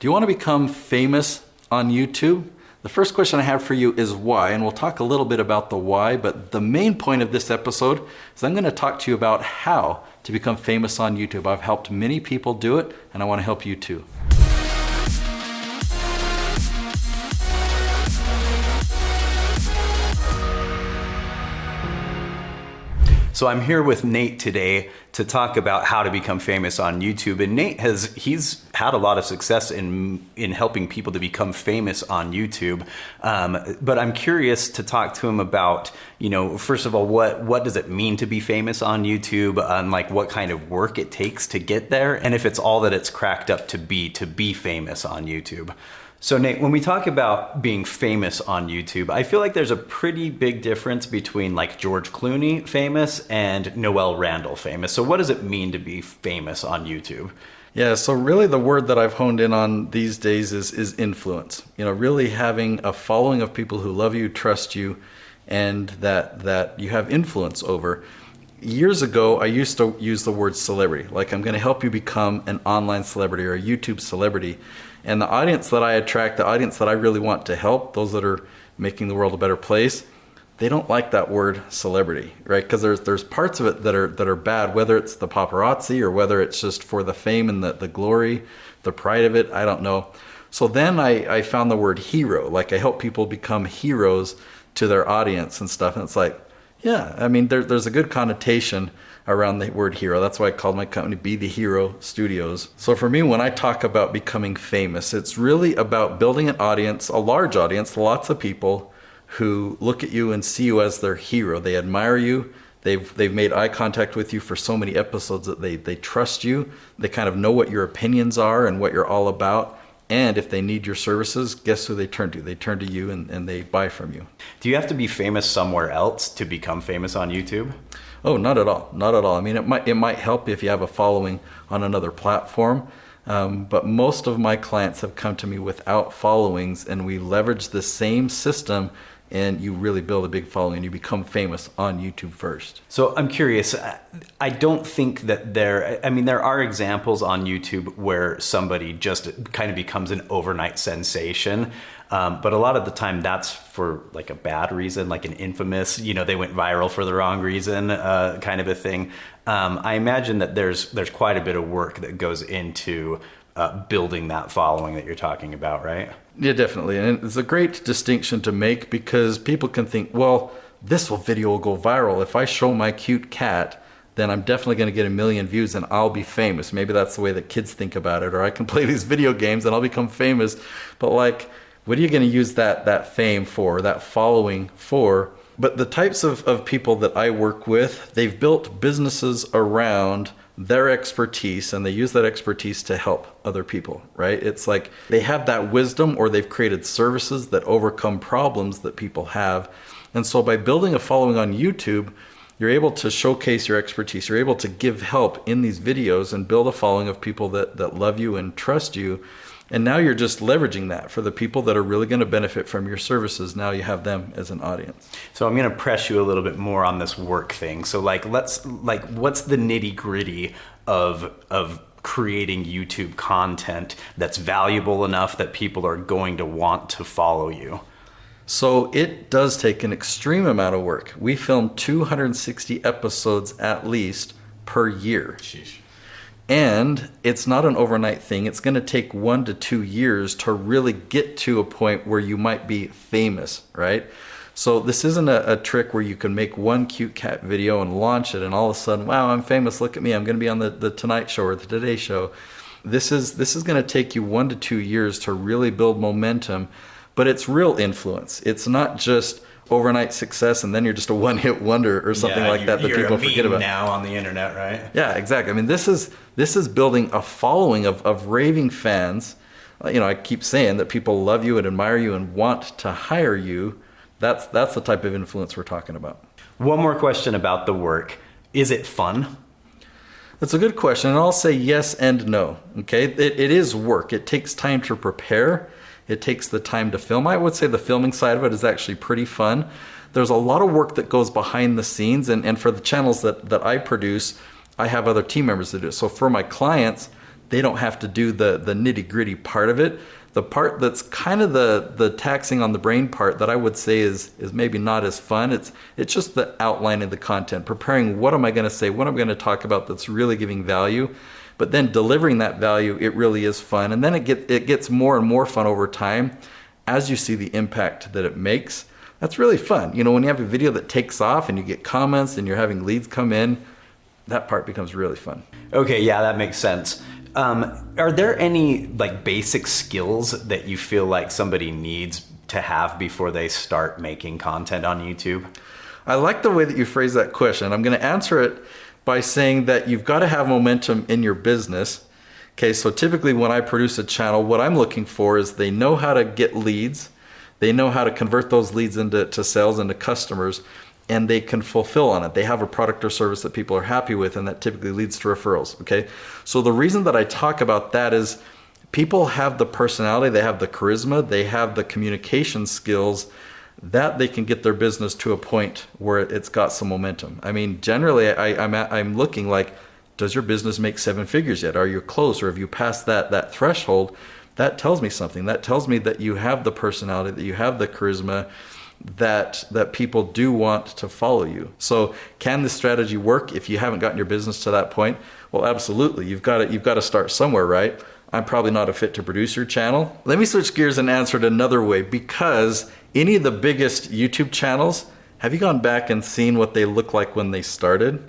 Do you want to become famous on YouTube? The first question I have for you is why, and we'll talk a little bit about the why, but the main point of this episode is I'm going to talk to you about how to become famous on YouTube. I've helped many people do it, and I want to help you too. So I'm here with Nate today to talk about how to become famous on YouTube. And Nate he's had a lot of success in helping people to become famous on YouTube. But I'm curious to talk to him about, first of all, what does it mean to be famous on YouTube, and like what kind of work it takes to get there, and if it's all that it's cracked up to be famous on YouTube. So Nate, when we talk about being famous on YouTube, I feel like there's a pretty big difference between like George Clooney famous and Noel Randall famous. So what does it mean to be famous on YouTube? Yeah, so really the word that I've honed in on these days is influence. Really having a following of people who love you, trust you, and that you have influence over. Years ago, I used to use the word celebrity, like I'm going to help you become an online celebrity or a YouTube celebrity. And the audience that I attract, the audience that I really want to help, those that are making the world a better place, they don't like that word celebrity, right? Because there's parts of it that are bad, whether it's the paparazzi or whether it's just for the fame and the glory, the pride of it, I don't know. So then I found the word hero, like I help people become heroes to their audience and stuff. And it's like, yeah, I mean, there's a good connotation around the word hero. That's why I called my company Be The Hero Studios. So for me, when I talk about becoming famous, it's really about building an audience, a large audience, lots of people who look at you and see you as their hero. They admire you. They've made eye contact with you for so many episodes that they trust you. They kind of know what your opinions are and what you're all about. And if they need your services, guess who they turn to? They turn to you and they buy from you. Do you have to be famous somewhere else to become famous on YouTube? Oh, not at all. Not at all. I mean, it might help if you have a following on another platform. But most of my clients have come to me without followings, and we leverage the same system, and you really build a big following and you become famous on YouTube first. So I'm curious, I don't think that there are examples on YouTube where somebody just kind of becomes an overnight sensation. But a lot of the time that's for like a bad reason, like an infamous, they went viral for the wrong reason, kind of a thing. I imagine that there's quite a bit of work that goes into building that following that you're talking about, right? Yeah, definitely. And it's a great distinction to make because people can think, well, this video will go viral. If I show my cute cat, then I'm definitely going to get 1 million views and I'll be famous. Maybe that's the way that kids think about it. Or I can play these video games and I'll become famous. But like, what are you going to use that fame for, that following for? But the types of people that I work with, they've built businesses around their expertise, and they use that expertise to help other people, right? It's like they have that wisdom, or they've created services that overcome problems that people have. And so by building a following on YouTube, you're able to showcase your expertise. You're able to give help in these videos and build a following of people that love you and trust you. And now you're just leveraging that for the people that are really going to benefit from your services. Now you have them as an audience. So I'm going to press you a little bit more on this work thing. So what's the nitty gritty of creating YouTube content that's valuable enough that people are going to want to follow you? So it does take an extreme amount of work. We film 260 episodes at least per year. Sheesh. And it's not an overnight thing. It's going to take 1 to 2 years to really get to a point where you might be famous, right? So this isn't a trick where you can make one cute cat video and launch it and all of a sudden, wow, I'm famous, look at me, I'm going to be on the Tonight Show or the Today Show. This is going to take you 1 to 2 years to really build momentum, but it's real influence. It's not just overnight success and then you're just a one-hit wonder or something like that people forget about. Now on the internet, right? Yeah, exactly. I mean, this is building a following of raving fans. I keep saying that people love you and admire you and want to hire you. That's the type of influence we're talking about. One more question about the work. Is it fun? That's a good question, and I'll say yes and no. Okay, it is work. It takes time to prepare. It takes the time to film. I would say the filming side of it is actually pretty fun. There's a lot of work that goes behind the scenes, and for the channels that I produce, I have other team members that do it. So for my clients, they don't have to do the nitty-gritty part of it. The part that's kind of the taxing on the brain part that I would say is maybe not as fun. It's just the outline of the content, preparing what am I going to say, what I'm going to talk about that's really giving value. But then delivering that value, it really is fun. And then it gets more and more fun over time as you see the impact that it makes. That's really fun. You know, when you have a video that takes off and you get comments and you're having leads come in, that part becomes really fun. Okay, yeah, that makes sense. Are there any like basic skills that you feel like somebody needs to have before they start making content on YouTube? I like the way that you phrase that question. I'm going to answer it by saying that you've got to have momentum in your business. Okay, so typically when I produce a channel, what I'm looking for is they know how to get leads, they know how to convert those leads into sales, into customers, and they can fulfill on it. They have a product or service that people are happy with, and that typically leads to referrals, okay? So the reason that I talk about that is people have the personality, they have the charisma, they have the communication skills that they can get their business to a point where it's got some momentum. I mean, generally, I'm looking like, does your business make 7 figures yet? Are you close, or have you passed that threshold? That tells me something. That tells me that you have the personality, that you have the charisma, that people do want to follow you. So can this strategy work if you haven't gotten your business to that point? Well, absolutely. You've got to start somewhere, right? I'm probably not a fit to produce your channel. Let me switch gears and answer it another way, because any of the biggest YouTube channels, have you gone back and seen what they look like when they started?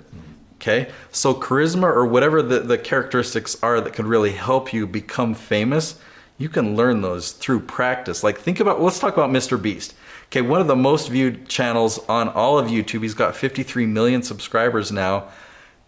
Okay, so charisma, or whatever the characteristics are that can really help you become famous, you can learn those through practice. Like let's talk about Mr. Beast. Okay, one of the most viewed channels on all of YouTube. He's got 53 million subscribers now.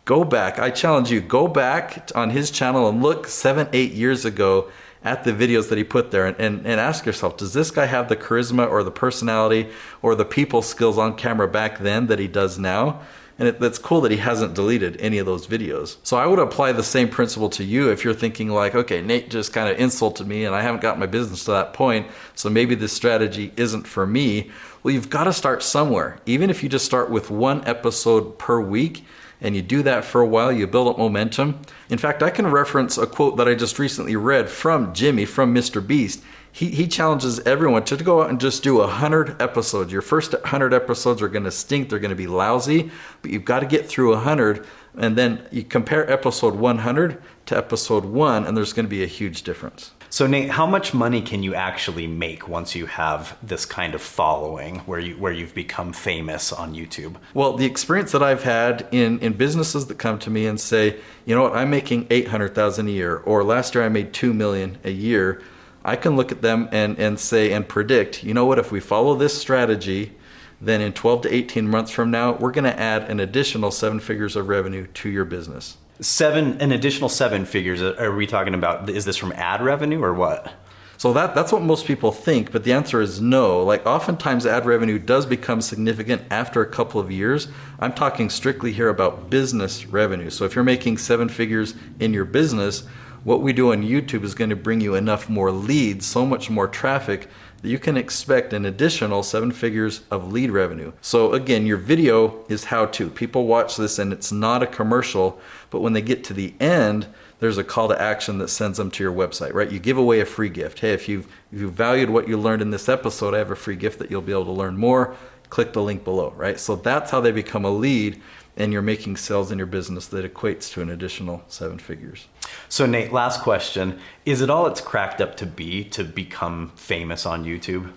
Go back, I challenge you, go back on his channel and look 7-8 years ago at the videos that he put there, and ask yourself, does this guy have the charisma or the personality or the people skills on camera back then that he does now? And it's cool that he hasn't deleted any of those videos. So I would apply the same principle to you if you're thinking like, okay, Nate just kind of insulted me and I haven't got my business to that point, so maybe this strategy isn't for me. Well, you've got to start somewhere. Even if you just start with 1 episode per week and you do that for a while, you build up momentum. In fact, I can reference a quote that I just recently read from Jimmy, from Mr. Beast. He challenges everyone to go out and just do 100 episodes. Your first 100 episodes are going to stink. They're going to be lousy, but you've got to get through 100, and then you compare episode 100 to episode 1, and there's going to be a huge difference. So Nate, how much money can you actually make once you have this kind of following where you've become famous on YouTube? Well, the experience that I've had in businesses that come to me and say, you know what, I'm making $800,000 a year, or last year I made $2 million a year, I can look at them and say and predict, you know what, if we follow this strategy, then in 12 to 18 months from now, we're going to add an additional 7 figures of revenue to your business. An additional 7 figures. Are we talking about, is this from ad revenue or what? So that's what most people think, but the answer is no. Like oftentimes ad revenue does become significant after a couple of years. I'm talking strictly here about business revenue. So if you're making 7 figures in your business, what we do on YouTube is going to bring you enough more leads, so much more traffic, that you can expect an additional 7 figures of lead revenue. So again, your video is how-to. People watch this and it's not a commercial, but when they get to the end, there's a call to action that sends them to your website, right? You give away a free gift. Hey, if you've valued what you learned in this episode, I have a free gift that you'll be able to learn more. Click the link below, right? So that's how they become a lead, and you're making sales in your business that equates to an additional 7 figures. So Nate, last question. Is it all it's cracked up to be to become famous on YouTube?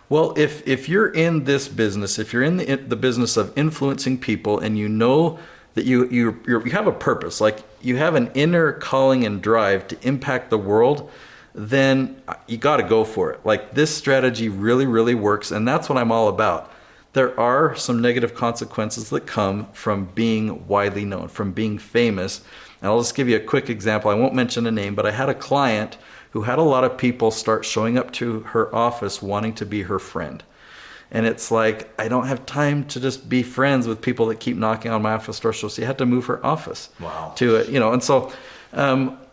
Well, if you're in this business, if you're in the business of influencing people, and you know that you have a purpose, like you have an inner calling and drive to impact the world, then you got to go for it. Like this strategy really, really works, and that's what I'm all about. There are some negative consequences that come from being widely known, from being famous. And I'll just give you a quick example. I won't mention a name, but I had a client who had a lot of people start showing up to her office wanting to be her friend. And it's like, I don't have time to just be friends with people that keep knocking on my office door. So she had to move her office. Wow. To it, and so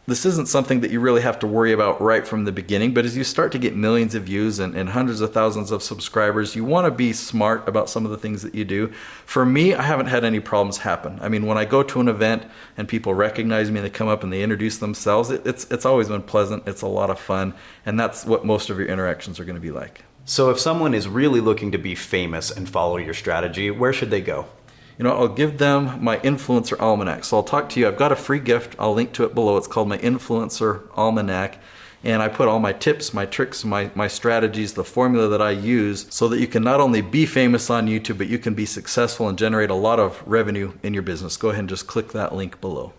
This isn't something that you really have to worry about right from the beginning, but as you start to get millions of views and hundreds of thousands of subscribers, you want to be smart about some of the things that you do. For me, I haven't had any problems happen. I mean, when I go to an event and people recognize me, they come up and they introduce themselves, it's always been pleasant, it's a lot of fun, and that's what most of your interactions are going to be like. So if someone is really looking to be famous and follow your strategy, where should they go? I'll give them my Influencer Almanac. So I'll talk to you. I've got a free gift. I'll link to it below. It's called my Influencer Almanac. And I put all my tips, my tricks, my strategies, the formula that I use so that you can not only be famous on YouTube, but you can be successful and generate a lot of revenue in your business. Go ahead and just click that link below.